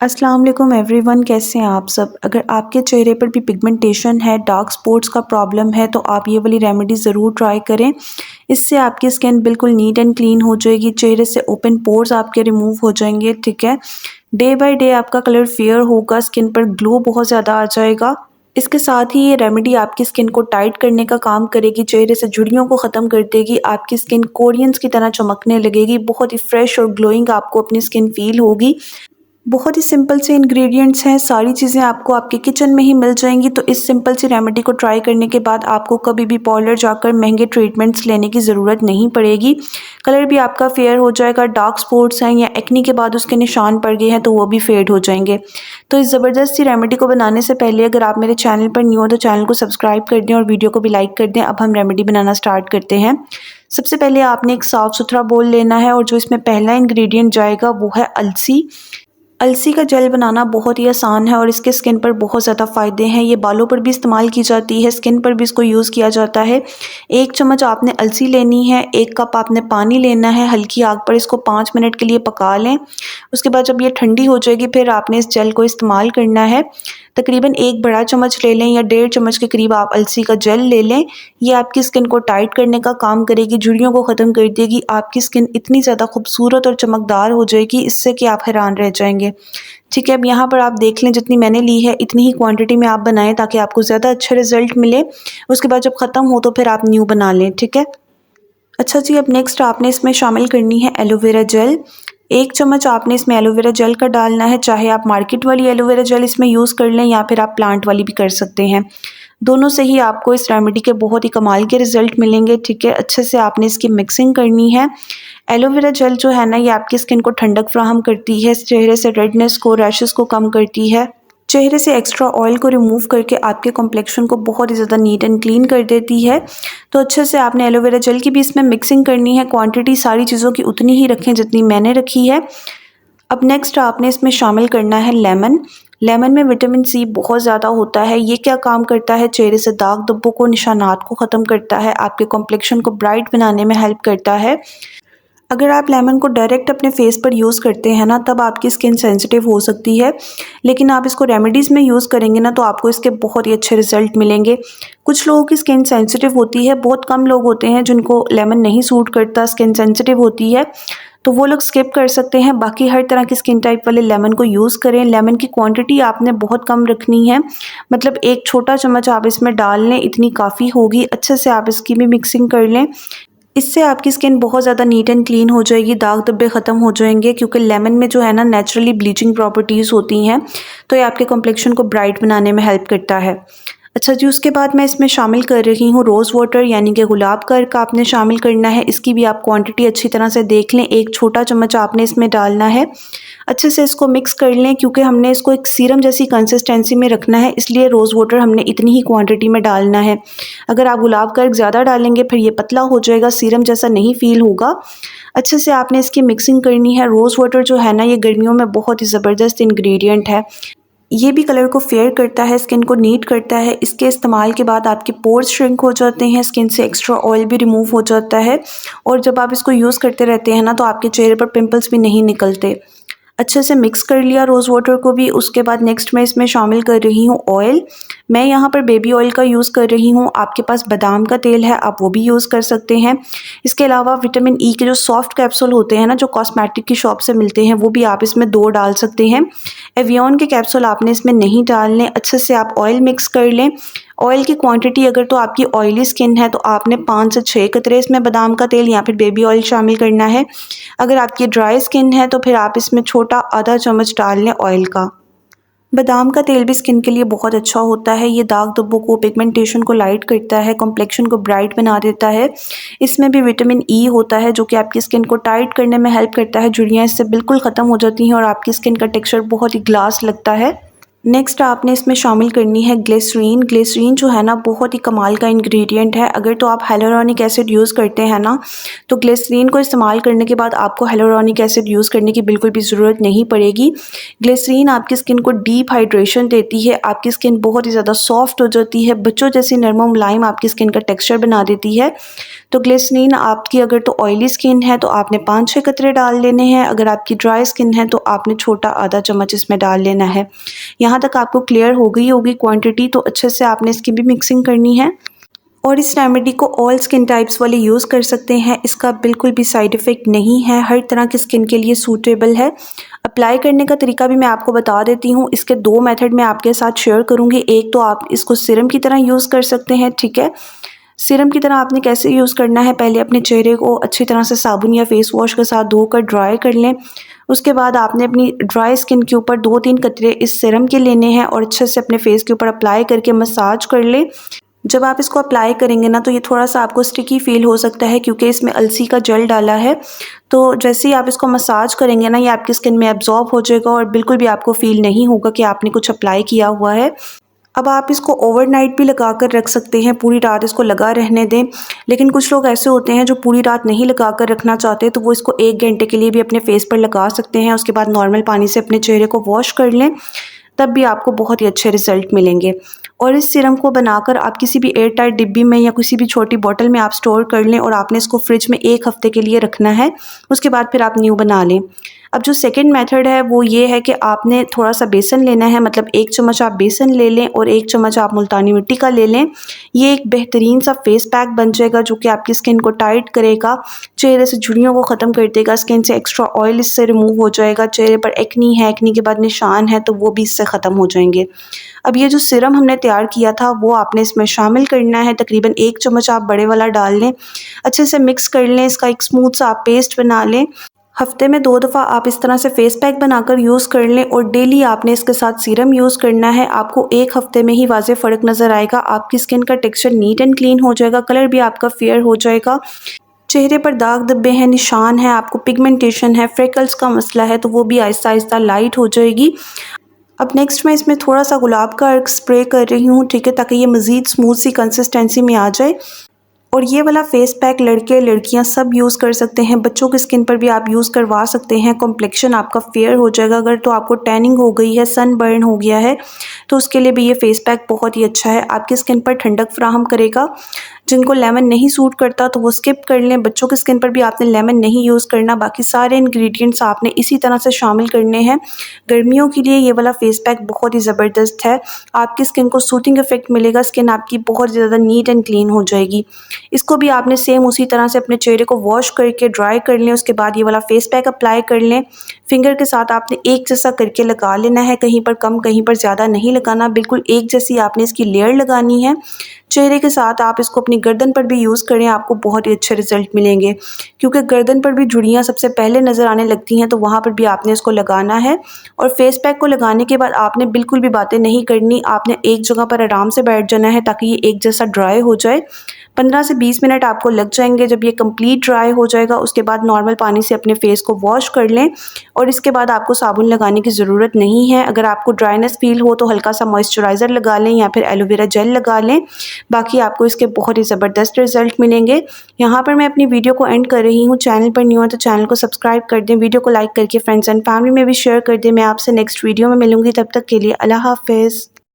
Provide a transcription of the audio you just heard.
अस्सलाम वालेकुम एवरीवन, कैसे हैं आप सब। अगर आपके चेहरे पर भी पिगमेंटेशन है, डार्क स्पॉट्स का प्रॉब्लम है, तो आप ये वाली रेमेडी ज़रूर ट्राई करें। इससे आपकी स्किन बिल्कुल नीट एंड क्लीन हो जाएगी, चेहरे से ओपन पोर्स आपके रिमूव हो जाएंगे। ठीक है, डे बाय डे आपका कलर फेयर होगा, स्किन पर ग्लो बहुत ज़्यादा आ जाएगा। इसके साथ ही ये रेमेडी आपकी स्किन को टाइट करने का काम करेगी, चेहरे से झुर्रियों को ख़त्म कर देगी, आपकी स्किन कोरियंस की तरह चमकने लगेगी, बहुत ही फ्रेश और ग्लोइंग आपको अपनी स्किन फील होगी। बहुत ही सिंपल से इंग्रेडिएंट्स हैं, सारी चीज़ें आपको आपके किचन में ही मिल जाएंगी। तो इस सिंपल सी रेमेडी को ट्राई करने के बाद आपको कभी भी पार्लर जाकर महंगे ट्रीटमेंट्स लेने की ज़रूरत नहीं पड़ेगी। कलर भी आपका फेयर हो जाएगा, डार्क स्पॉट्स हैं या एक्नी के बाद उसके निशान पड़ गए हैं तो वो भी फेड हो जाएंगे। तो इस ज़बरदस्त सी रेमेडी को बनाने से पहले अगर आप मेरे चैनल पर न्यू हो तो चैनल को सब्सक्राइब कर दें और वीडियो को भी लाइक कर दें। अब हम रेमेडी बनाना स्टार्ट करते हैं। सबसे पहले आपने एक साफ़ सुथरा बोल लेना है और जो इसमें पहला इंग्रेडिएंट जाएगा वो है अलसी। अलसी का जेल बनाना बहुत ही आसान है और इसके स्किन पर बहुत ज़्यादा फ़ायदे हैं। ये बालों पर भी इस्तेमाल की जाती है, स्किन पर भी इसको यूज़ किया जाता है। 1 चम्मच आपने अलसी लेनी है, 1 कप आपने पानी लेना है, हल्की आग पर इसको 5 मिनट के लिए पका लें। उसके बाद जब ये ठंडी हो जाएगी फिर आपने इस जेल को इस्तेमाल करना है। तकरीबन 1 बड़ा चम्मच ले लें या 1.5 चम्मच के करीब आप अलसी का जेल ले लें। ये आपकी स्किन को टाइट करने का काम करेगी, झुर्रियों को ख़त्म कर देगी, आपकी स्किन इतनी ज़्यादा खूबसूरत और चमकदार हो जाएगी इससे कि आप हैरान रह जाएंगे। ठीक है, अब यहाँ पर आप देख लें जितनी मैंने ली है इतनी ही क्वांटिटी में आप बनाएं ताकि आपको ज़्यादा अच्छा रिजल्ट मिले। उसके बाद जब ख़त्म हो तो फिर आप न्यू बना लें। ठीक है, अच्छा जी, अब नेक्स्ट आपने इसमें शामिल करनी है एलोवेरा जेल। 1 चम्मच आपने इसमें एलोवेरा जेल का डालना है, चाहे आप मार्केट वाली एलोवेरा जेल इसमें यूज़ कर लें या फिर आप प्लांट वाली भी कर सकते हैं। दोनों से ही आपको इस रेमेडी के बहुत ही कमाल के रिजल्ट मिलेंगे। ठीक है, अच्छे से आपने इसकी मिक्सिंग करनी है। एलोवेरा जेल जो है ना ये आपकी स्किन को ठंडक फ्राहम करती है, चेहरे से रेडनेस को, रैशेस को कम करती है, चेहरे से एक्स्ट्रा ऑयल को रिमूव करके आपके कॉम्प्लेक्शन को बहुत ही ज़्यादा नीट एंड क्लीन कर देती है। तो अच्छे से आपने एलोवेरा जेल की भी इसमें मिक्सिंग करनी है। क्वांटिटी सारी चीज़ों की उतनी ही रखें जितनी मैंने रखी है। अब नेक्स्ट आपने इसमें शामिल करना है लेमन। लेमन में विटामिन सी बहुत ज़्यादा होता है। ये क्या काम करता है, चेहरे से दाग धब्बों को, निशानात को ख़त्म करता है, आपके कॉम्प्लेक्शन को ब्राइट बनाने में हेल्प करता है। अगर आप लेमन को डायरेक्ट अपने फेस पर यूज़ करते हैं ना तब आपकी स्किन सेंसिटिव हो सकती है, लेकिन आप इसको रेमेडीज़ में यूज़ करेंगे ना तो आपको इसके बहुत ही अच्छे रिजल्ट मिलेंगे। कुछ लोगों की स्किन सेंसिटिव होती है, बहुत कम लोग होते हैं जिनको लेमन नहीं सूट करता, स्किन सेंसिटिव होती है, तो वो लोग स्किप कर सकते हैं। बाकी हर तरह की स्किन टाइप वाले लेमन को यूज़ करें। लेमन की क्वांटिटी आपने बहुत कम रखनी है, मतलब 1 छोटा चम्मच आप इसमें डाल लें, इतनी काफ़ी होगी। अच्छे से आप इसकी भी मिक्सिंग कर लें। इससे आपकी स्किन बहुत ज़्यादा नीट एंड क्लीन हो जाएगी, दाग धब्बे ख़त्म हो जाएंगे, क्योंकि लेमन में जो है ना नेचुरली ब्लीचिंग प्रॉपर्टीज़ होती हैं, तो ये आपके कॉम्प्लेक्शन को ब्राइट बनाने में हेल्प करता है। अच्छा जी, उसके बाद मैं इसमें शामिल कर रही हूँ रोज़ वाटर, यानी कि गुलाब का अर्क आपने शामिल करना है। इसकी भी आप क्वांटिटी अच्छी तरह से देख लें, 1 छोटा चम्मच आपने इसमें डालना है। अच्छे से इसको मिक्स कर लें, क्योंकि हमने इसको एक सीरम जैसी कंसिस्टेंसी में रखना है, इसलिए रोज़ वाटर हमने इतनी ही क्वांटिटी में डालना है। अगर आप गुलाब का अर्क ज़्यादा डालेंगे फिर ये पतला हो जाएगा, सीरम जैसा नहीं फ़ील होगा। अच्छे से आपने इसकी मिक्सिंग करनी है। रोज़ वाटर जो है ना ये गर्मियों में बहुत ही ज़बरदस्त इंग्रेडिएंट है। ये भी कलर को फेयर करता है, स्किन को नीट करता है। इसके इस्तेमाल के बाद आपके पोर्स श्रिंक हो जाते हैं, स्किन से एक्स्ट्रा ऑयल भी रिमूव हो जाता है, और जब आप इसको यूज़ करते रहते हैं ना तो आपके चेहरे पर पिंपल्स भी नहीं निकलते। अच्छे से मिक्स कर लिया रोज़ वाटर को भी। उसके बाद नेक्स्ट मैं इसमें शामिल कर रही हूँ ऑयल। मैं यहाँ पर बेबी ऑयल का यूज़ कर रही हूँ, आपके पास बादाम का तेल है आप वो भी यूज़ कर सकते हैं। इसके अलावा विटामिन ई के जो सॉफ्ट कैप्सूल होते हैं ना, जो कॉस्मेटिक की शॉप से मिलते हैं, वो भी आप इसमें 2 डाल सकते हैं। एवियन के कैप्सूल आपने इसमें नहीं डालने। अच्छे से आप ऑयल मिक्स कर लें। ऑयल की क्वांटिटी अगर तो आपकी ऑयली स्किन है तो आपने 5 से 6 कतरे इसमें बादाम का तेल या फिर बेबी ऑयल शामिल करना है। अगर आपकी ड्राई स्किन है तो फिर आप इसमें छोटा आधा चम्मच डाल लें ऑयल का। बादाम का तेल भी स्किन के लिए बहुत अच्छा होता है। ये दाग धब्बों को, पिगमेंटेशन को लाइट करता है, कॉम्प्लेक्शन को ब्राइट बना देता है। इसमें भी विटामिन ई होता है जो कि आपकी स्किन को टाइट करने में हेल्प करता है। झुर्रियाँ इससे बिल्कुल ख़त्म हो जाती हैं और आपकी स्किन का टेक्सचर बहुत ही ग्लास लगता है। नेक्स्ट आपने इसमें शामिल करनी है ग्लिसरीन। ग्लिसरीन जो है ना बहुत ही कमाल का इंग्रेडिएंट है। अगर तो आप hyaluronic एसिड यूज़ करते हैं ना तो ग्लिसरीन को इस्तेमाल करने के बाद आपको hyaluronic एसिड यूज़ करने की बिल्कुल भी ज़रूरत नहीं पड़ेगी। ग्लिसरीन आपकी स्किन को डीप हाइड्रेशन देती है, आपकी स्किन बहुत ही ज़्यादा सॉफ्ट हो जाती है, बच्चों जैसी नरम मुलायम आपकी स्किन का टेक्स्चर बना देती है। तो ग्लिसरीन आपकी अगर तो ऑयली स्किन है तो आपने 5-6 कतरे डाल लेने हैं, अगर आपकी ड्राई स्किन है तो आपने छोटा आधा चम्मच इसमें डाल लेना है। यहाँ तक आपको क्लियर हो गई होगी क्वांटिटी, तो अच्छे से आपने इसकी भी मिक्सिंग करनी है। और इस रेमेडी को ऑल स्किन टाइप्स वाले यूज़ कर सकते हैं, इसका बिल्कुल भी साइड इफ़ेक्ट नहीं है, हर तरह की स्किन के लिए सूटेबल है। अप्लाई करने का तरीका भी मैं आपको बता देती हूँ। इसके 2 मेथड मैं आपके साथ शेयर करूँगी। एक तो आप इसको सीरम की तरह यूज़ कर सकते हैं, ठीक है। सीरम की तरह आपने कैसे यूज़ करना है, पहले अपने चेहरे को अच्छी तरह से साबुन या फेस वॉश के साथ धोकर ड्राई कर लें। उसके बाद आपने अपनी ड्राई स्किन के ऊपर 2-3 कतरे इस सीरम के लेने हैं और अच्छे से अपने फेस के ऊपर अप्लाई करके मसाज कर लें। जब आप इसको अप्लाई करेंगे ना तो ये थोड़ा-सा आपको स्टिकी फ़ील हो सकता है क्योंकि इसमें अलसी का जेल डाला है। तो जैसे ही आप इसको मसाज करेंगे ना ये आपकी स्किन में एब्ज़ॉर्ब हो जाएगा और बिल्कुल भी आपको फ़ील नहीं होगा कि आपने कुछ अप्लाई किया हुआ है। अब आप इसको ओवरनाइट भी लगा कर रख सकते हैं, पूरी रात इसको लगा रहने दें। लेकिन कुछ लोग ऐसे होते हैं जो पूरी रात नहीं लगा कर रखना चाहते, तो वो इसको 1 घंटे के लिए भी अपने फेस पर लगा सकते हैं। उसके बाद नॉर्मल पानी से अपने चेहरे को वॉश कर लें, तब भी आपको बहुत ही अच्छे रिज़ल्ट मिलेंगे। और इस सीरम को बनाकर आप किसी भी एयर टाइट डिब्बी में या किसी भी छोटी बॉटल में आप स्टोर कर लें और आपने इसको फ्रिज में 1 हफ़्ते के लिए रखना है। उसके बाद फिर आप न्यू बना लें। अब जो सेकंड मेथड है वो ये है कि आपने थोड़ा-सा बेसन लेना है, मतलब 1 चम्मच आप बेसन ले लें और 1 चम्मच आप मुल्तानी मिट्टी का ले लें। ये एक बेहतरीन सा फेस पैक बन जाएगा जो कि आपकी स्किन को टाइट करेगा, चेहरे से झुर्रियों को ख़त्म कर देगा, स्किन से एक्स्ट्रा ऑयल इससे रिमूव हो जाएगा, चेहरे पर एक्नी है, एक्नी के बाद निशान है तो वो भी इससे ख़त्म हो जाएंगे। अब ये जो सीरम हमने तैयार किया था वो आपने इसमें शामिल करना है, तकरीबन 1 चम्मच आप बड़े वाला डाल लें, अच्छे से मिक्स कर लें, इसका एक स्मूथ सा आप पेस्ट बना लें। हफ्ते में 2 दफ़ा आप इस तरह से फेस पैक बनाकर यूज़ कर लें और डेली आपने इसके साथ सीरम यूज़ करना है। आपको 1 हफ्ते में ही वाज़ेह फ़र्क नज़र आएगा, आपकी स्किन का टेक्सचर नीट एंड क्लीन हो जाएगा, कलर भी आपका फेयर हो जाएगा। चेहरे पर दाग धब्बे हैं, निशान है, आपको पिगमेंटेशन है, फ्रेकल्स का मसला है तो वो भी आहिस्ता-आहिस्ता लाइट हो जाएगी। अब नेक्स्ट मैं इसमें थोड़ा-सा गुलाब का अर्क स्प्रे कर रही हूँ, ठीक है, ताकि ये मज़ीद स्मूथ सी कंसिस्टेंसी में आ जाए। और ये वाला फेस पैक लड़के लड़कियां सब यूज़ कर सकते हैं, बच्चों की स्किन पर भी आप यूज़ करवा सकते हैं। कॉम्प्लेक्शन आपका फेयर हो जाएगा। अगर तो आपको टैनिंग हो गई है, सन बर्न हो गया है, तो उसके लिए भी ये फेस पैक बहुत ही अच्छा है, आपकी स्किन पर ठंडक फ्राहम करेगा। जिनको लेमन नहीं सूट करता तो वो स्किप कर लें, बच्चों की स्किन पर भी आपने लेमन नहीं यूज़ करना, बाकी सारे इंग्रेडिएंट्स आपने इसी तरह से शामिल करने हैं। गर्मियों के लिए ये वाला फेस पैक बहुत ही ज़बरदस्त है, आपकी स्किन को सूथिंग इफेक्ट मिलेगा, स्किन आपकी बहुत ज़्यादा नीट एंड क्लीन हो जाएगी। इसको भी आपने सेम उसी तरह से अपने चेहरे को वॉश करके ड्राई कर लें, उसके बाद ये वाला फेस पैक अप्लाई कर लें। फिंगर के साथ आपने एक जैसा करके लगा लेना है, कहीं पर कम कहीं पर ज़्यादा नहीं लगाना, बिल्कुल एक जैसी आपने इसकी लेयर लगानी है। चेहरे के साथ आप इसको अपनी गर्दन पर भी यूज़ करें, आपको बहुत ही अच्छे रिज़ल्ट मिलेंगे, क्योंकि गर्दन पर भी झुर्रियाँ सबसे पहले नज़र आने लगती हैं, तो वहाँ पर भी आपने इसको लगाना है। और फेस पैक को लगाने के बाद आपने बिल्कुल भी बातें नहीं करनी, आपने एक जगह पर आराम से बैठ जाना है ताकि ये एक जैसा ड्राई हो जाए। 15 से 20 मिनट आपको लग जाएंगे। जब ये कंप्लीट ड्राई हो जाएगा उसके बाद नॉर्मल पानी से अपने फेस को वॉश कर लें और इसके बाद आपको साबुन लगाने की ज़रूरत नहीं है। अगर आपको ड्राइनेस फील हो तो हल्का सा मॉइस्चराइज़र लगा लें या फिर एलोवेरा जेल लगा लें, बाकी आपको इसके बहुत ही ज़बरदस्त रिजल्ट मिलेंगे। यहाँ पर मैं अपनी वीडियो को एंड कर रही हूँ। चैनल पर न्यू है तो चैनल को सब्सक्राइब कर दें, वीडियो को लाइक करके फ्रेंड्स एंड फैमिली में भी शेयर कर दें। मैं आपसे नेक्स्ट वीडियो में मिलूँगी, तब तक के लिए अल्लाह हाफ़िज़।